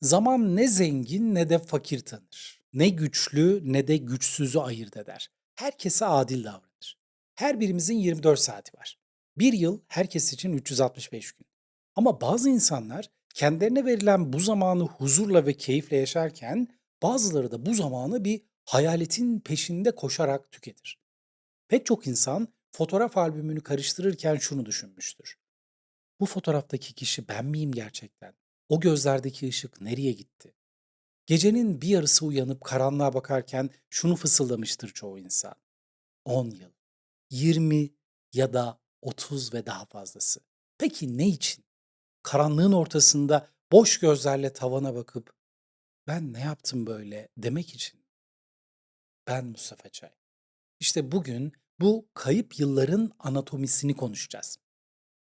Zaman ne zengin ne de fakir tanır. Ne güçlü ne de güçsüzü ayırt eder. Herkese adil davranır. Her birimizin 24 saati var. Bir yıl herkes için 365 gün. Ama bazı insanlar kendilerine verilen bu zamanı huzurla ve keyifle yaşarken bazıları da bu zamanı bir hayaletin peşinde koşarak tüketir. Pek çok insan fotoğraf albümünü karıştırırken şunu düşünmüştür. Bu fotoğraftaki kişi ben miyim gerçekten? O gözlerdeki ışık nereye gitti? Gecenin bir yarısı uyanıp karanlığa bakarken şunu fısıldamıştır çoğu insan. 10 yıl, 20 ya da 30 ve daha fazlası. Peki ne için? Karanlığın ortasında boş gözlerle tavana bakıp ben ne yaptım böyle demek için. Ben Mustafa Çay. İşte bugün bu kayıp yılların anatomisini konuşacağız.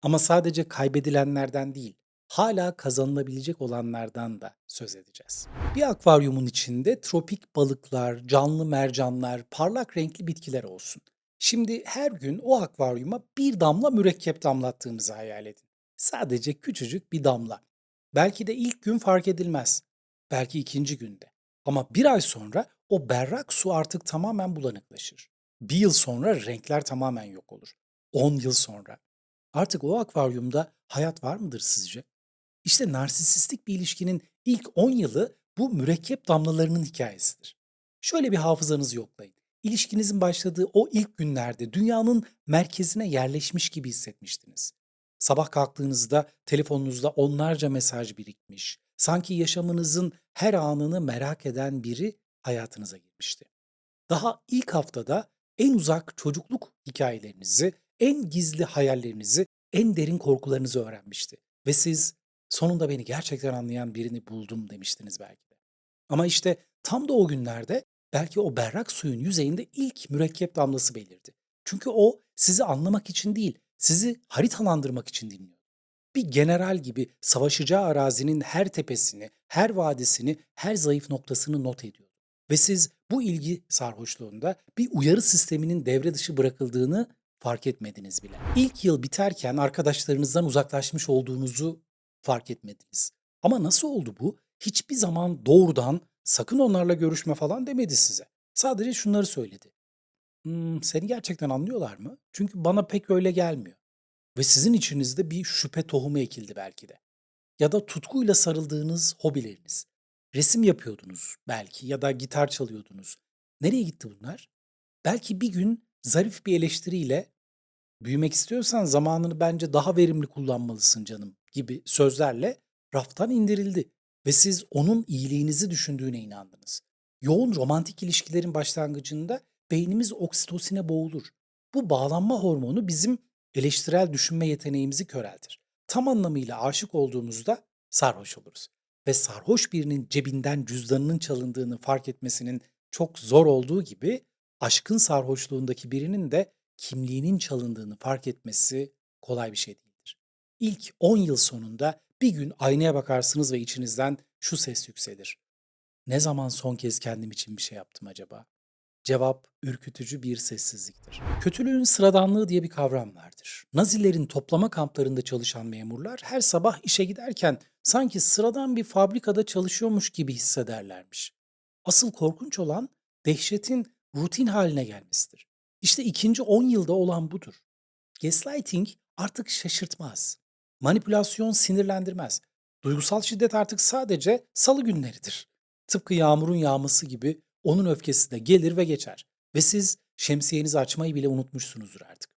Ama sadece kaybedilenlerden değil, hala kazanılabilecek olanlardan da söz edeceğiz. Bir akvaryumun içinde tropik balıklar, canlı mercanlar, parlak renkli bitkiler olsun. Şimdi her gün o akvaryuma bir damla mürekkep damlattığımızı hayal edin. Sadece küçücük bir damla. Belki de ilk gün fark edilmez. Belki ikinci günde. Ama bir ay sonra o berrak su artık tamamen bulanıklaşır. Bir yıl sonra renkler tamamen yok olur. 10 yıl sonra artık o akvaryumda hayat var mıdır sizce? İşte narsisistik bir ilişkinin ilk 10 yılı bu mürekkep damlalarının hikayesidir. Şöyle bir hafızanızı yoklayın. İlişkinizin başladığı o ilk günlerde dünyanın merkezine yerleşmiş gibi hissetmiştiniz. Sabah kalktığınızda telefonunuzda onlarca mesaj birikmiş. Sanki yaşamınızın her anını merak eden biri hayatınıza girmişti. Daha ilk haftada en uzak çocukluk hikayelerinizi, en gizli hayallerinizi, en derin korkularınızı öğrenmişti. Ve siz sonunda beni gerçekten anlayan birini buldum demiştiniz belki de. Ama işte tam da o günlerde belki o berrak suyun yüzeyinde ilk mürekkep damlası belirdi. Çünkü o sizi anlamak için değil, sizi haritalandırmak için dinliyor. Bir general gibi savaşacağı arazinin her tepesini, her vadisini, her zayıf noktasını not ediyor. Ve siz bu ilgi sarhoşluğunda bir uyarı sisteminin devre dışı bırakıldığını fark etmediniz bile. İlk yıl biterken arkadaşlarınızdan uzaklaşmış olduğunuzu fark etmediniz. Ama nasıl oldu bu? Hiçbir zaman doğrudan sakın onlarla görüşme falan demedi size. Sadece şunları söyledi. Seni gerçekten anlıyorlar mı? Çünkü bana pek öyle gelmiyor. Ve sizin içinizde bir şüphe tohumu ekildi belki de. Ya da tutkuyla sarıldığınız hobileriniz. Resim yapıyordunuz belki ya da gitar çalıyordunuz. Nereye gitti bunlar? Belki bir gün zarif bir eleştiriyle büyümek istiyorsan zamanını bence daha verimli kullanmalısın canım gibi sözlerle raftan indirildi ve siz onun iyiliğinizi düşündüğüne inandınız. Yoğun romantik ilişkilerin başlangıcında beynimiz oksitosine boğulur. Bu bağlanma hormonu bizim eleştirel düşünme yeteneğimizi köreltir. Tam anlamıyla aşık olduğumuzda sarhoş oluruz. Ve sarhoş birinin cebinden cüzdanının çalındığını fark etmesinin çok zor olduğu gibi aşkın sarhoşluğundaki birinin de kimliğinin çalındığını fark etmesi kolay bir şey değildir. İlk 10 yıl sonunda bir gün aynaya bakarsınız ve içinizden şu ses yükselir. Ne zaman son kez kendim için bir şey yaptım acaba? Cevap ürkütücü bir sessizliktir. Kötülüğün sıradanlığı diye bir kavram vardır. Nazilerin toplama kamplarında çalışan memurlar her sabah işe giderken sanki sıradan bir fabrikada çalışıyormuş gibi hissederlermiş. Asıl korkunç olan dehşetin rutin haline gelmesidir. İşte ikinci 10 yılda olan budur. Gaslighting artık şaşırtmaz. Manipülasyon sinirlendirmez. Duygusal şiddet artık sadece salı günleridir. Tıpkı yağmurun yağması gibi onun öfkesi de gelir ve geçer. Ve siz şemsiyenizi açmayı bile unutmuşsunuzdur artık.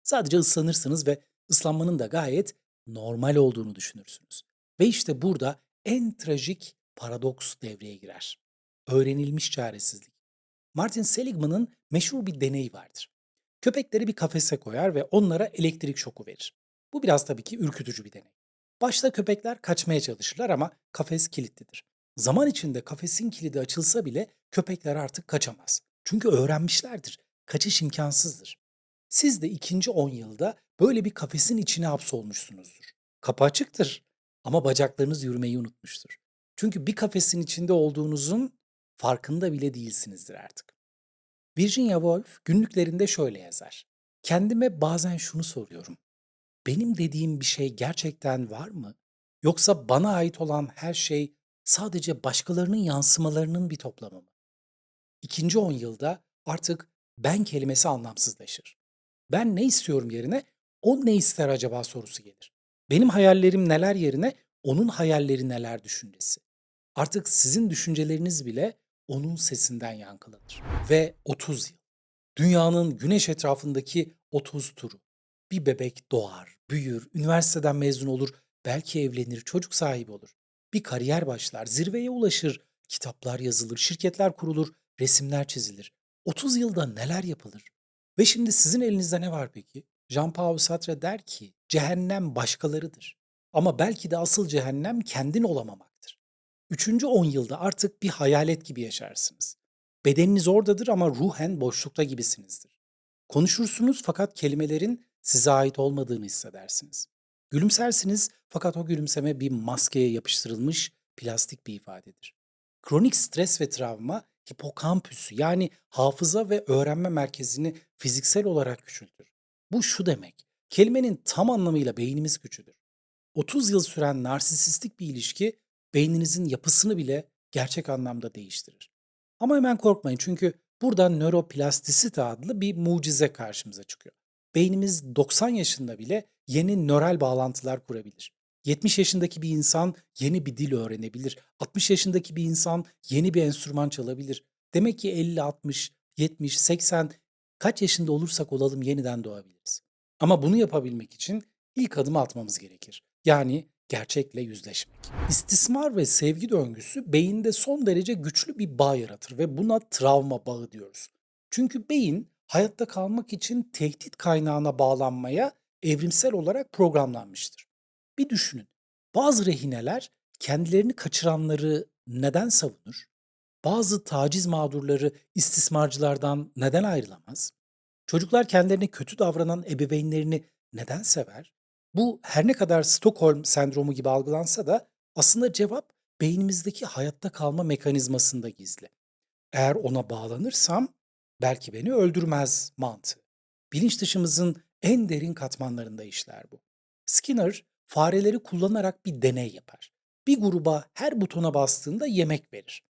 Sadece ıslanırsınız ve ıslanmanın da gayet normal olduğunu düşünürsünüz. Ve işte burada en trajik paradoks devreye girer. Öğrenilmiş çaresizlik. Martin Seligman'ın meşhur bir deneyi vardır. Köpekleri bir kafese koyar ve onlara elektrik şoku verir. Bu biraz tabii ki ürkütücü bir deney. Başta köpekler kaçmaya çalışırlar ama kafes kilitlidir. Zaman içinde kafesin kilidi açılsa bile köpekler artık kaçamaz. Çünkü öğrenmişlerdir. Kaçış imkansızdır. Siz de ikinci 10 yılda böyle bir kafesin içine hapsolmuşsunuzdur. Kapı açıktır ama bacaklarınız yürümeyi unutmuştur. Çünkü bir kafesin içinde olduğunuzun farkında bile değilsinizdir artık. Virginia Woolf günlüklerinde şöyle yazar. Kendime bazen şunu soruyorum. Benim dediğim bir şey gerçekten var mı? Yoksa bana ait olan her şey sadece başkalarının yansımalarının bir toplamı mı? İkinci 10 yılda artık ben kelimesi anlamsızlaşır. Ben ne istiyorum yerine o ne ister acaba sorusu gelir. Benim hayallerim neler yerine onun hayalleri neler düşüncesi. Artık sizin düşünceleriniz bile onun sesinden yankılanır. Ve 30 yıl. Dünyanın güneş etrafındaki 30 turu. Bir bebek doğar, büyür, üniversiteden mezun olur, belki evlenir, çocuk sahibi olur. Bir kariyer başlar, zirveye ulaşır, kitaplar yazılır, şirketler kurulur, resimler çizilir. 30 yılda neler yapılır? Ve şimdi sizin elinizde ne var peki? Jean-Paul Sartre der ki, cehennem başkalarıdır. Ama belki de asıl cehennem kendin olamamaktır. Üçüncü 10 yılda artık bir hayalet gibi yaşarsınız. Bedeniniz oradadır ama ruhen boşlukta gibisinizdir. Konuşursunuz fakat kelimelerin size ait olmadığını hissedersiniz. Gülümsersiniz fakat o gülümseme bir maskeye yapıştırılmış plastik bir ifadedir. Kronik stres ve travma hipokampüsü yani hafıza ve öğrenme merkezini fiziksel olarak küçültür. Bu şu demek, kelimenin tam anlamıyla beynimiz küçülür. 30 yıl süren narsisistik bir ilişki beyninizin yapısını bile gerçek anlamda değiştirir. Ama hemen korkmayın çünkü burada nöroplastisite adlı bir mucize karşımıza çıkıyor. Beynimiz 90 yaşında bile yeni nöral bağlantılar kurabilir. 70 yaşındaki bir insan yeni bir dil öğrenebilir. 60 yaşındaki bir insan yeni bir enstrüman çalabilir. Demek ki 50, 60, 70, 80 kaç yaşında olursak olalım yeniden doğabiliriz. Ama bunu yapabilmek için ilk adımı atmamız gerekir. Yani gerçekle yüzleşmek. İstismar ve sevgi döngüsü beyinde son derece güçlü bir bağ yaratır ve buna travma bağı diyoruz. Çünkü beyin hayatta kalmak için tehdit kaynağına bağlanmaya evrimsel olarak programlanmıştır. Bir düşünün. Bazı rehineler kendilerini kaçıranları neden savunur? Bazı taciz mağdurları istismarcılardan neden ayrılamaz? Çocuklar kendilerine kötü davranan ebeveynlerini neden sever? Bu her ne kadar Stockholm sendromu gibi algılansa da aslında cevap beynimizdeki hayatta kalma mekanizmasında gizli. Eğer ona bağlanırsam belki beni öldürmez mantığı. Bilinç dışımızın en derin katmanlarında işler bu. Skinner fareleri kullanarak bir deney yapar. Bir gruba her butona bastığında yemek verir.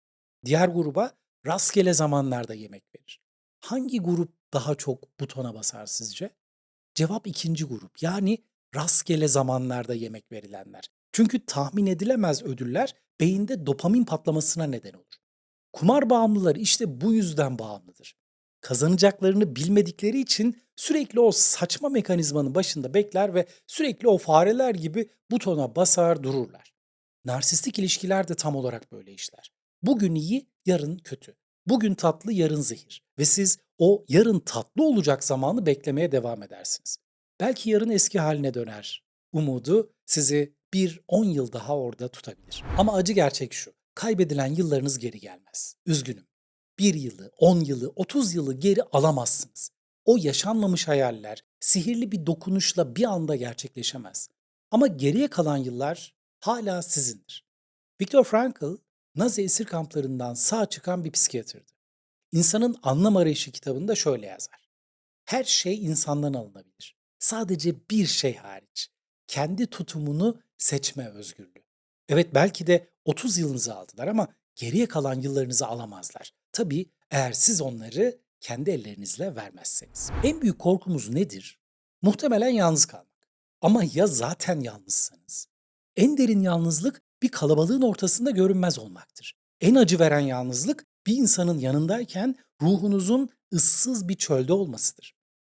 Diğer gruba rastgele zamanlarda yemek verir. Hangi grup daha çok butona basar sizce? Cevap ikinci grup. Yani rastgele zamanlarda yemek verilenler. Çünkü tahmin edilemez ödüller beyinde dopamin patlamasına neden olur. Kumar bağımlıları işte bu yüzden bağımlıdır. Kazanacaklarını bilmedikleri için sürekli o saçma mekanizmanın başında bekler ve sürekli o fareler gibi butona basar dururlar. Narsistik ilişkiler de tam olarak böyle işler. Bugün iyi, yarın kötü. Bugün tatlı, yarın zehir. Ve siz o yarın tatlı olacak zamanı beklemeye devam edersiniz. Belki yarın eski haline döner. Umudu sizi bir 10 yıl daha orada tutabilir. Ama acı gerçek şu. Kaybedilen yıllarınız geri gelmez. Üzgünüm. Bir yılı, 10 yılı, 30 yılı geri alamazsınız. O yaşanmamış hayaller sihirli bir dokunuşla bir anda gerçekleşemez. Ama geriye kalan yıllar hala sizindir. Viktor Frankl, Nazi esir kamplarından sağ çıkan bir psikiyatrdı. İnsanın Anlam Arayışı kitabında şöyle yazar. Her şey insandan alınabilir. Sadece bir şey hariç. Kendi tutumunu seçme özgürlüğü. Evet belki de 30 yılınızı aldılar ama geriye kalan yıllarınızı alamazlar. Tabii eğer siz onları kendi ellerinizle vermezseniz. En büyük korkumuz nedir? Muhtemelen yalnız kalmak. Ama ya zaten yalnızsanız? En derin yalnızlık bir kalabalığın ortasında görünmez olmaktır. En acı veren yalnızlık bir insanın yanındayken ruhunuzun ıssız bir çölde olmasıdır.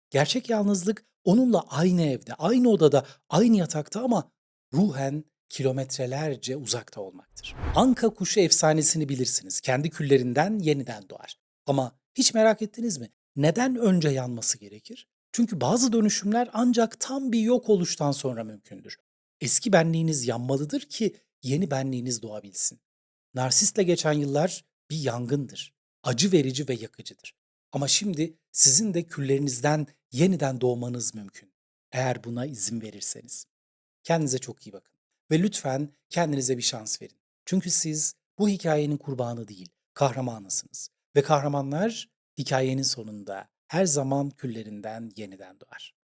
Gerçek yalnızlık onunla aynı evde, aynı odada, aynı yatakta ama ruhen kilometrelerce uzakta olmaktır. Anka kuşu efsanesini bilirsiniz. Kendi küllerinden yeniden doğar. Ama hiç merak ettiniz mi? Neden önce yanması gerekir? Çünkü bazı dönüşümler ancak tam bir yok oluştan sonra mümkündür. Eski benliğiniz yanmalıdır ki yeni benliğiniz doğabilsin. Narsistle geçen yıllar bir yangındır. Acı verici ve yakıcıdır. Ama şimdi sizin de küllerinizden yeniden doğmanız mümkün. Eğer buna izin verirseniz. Kendinize çok iyi bakın. Ve lütfen kendinize bir şans verin. Çünkü siz bu hikayenin kurbanı değil, kahramanısınız. Ve kahramanlar hikayenin sonunda her zaman küllerinden yeniden doğar.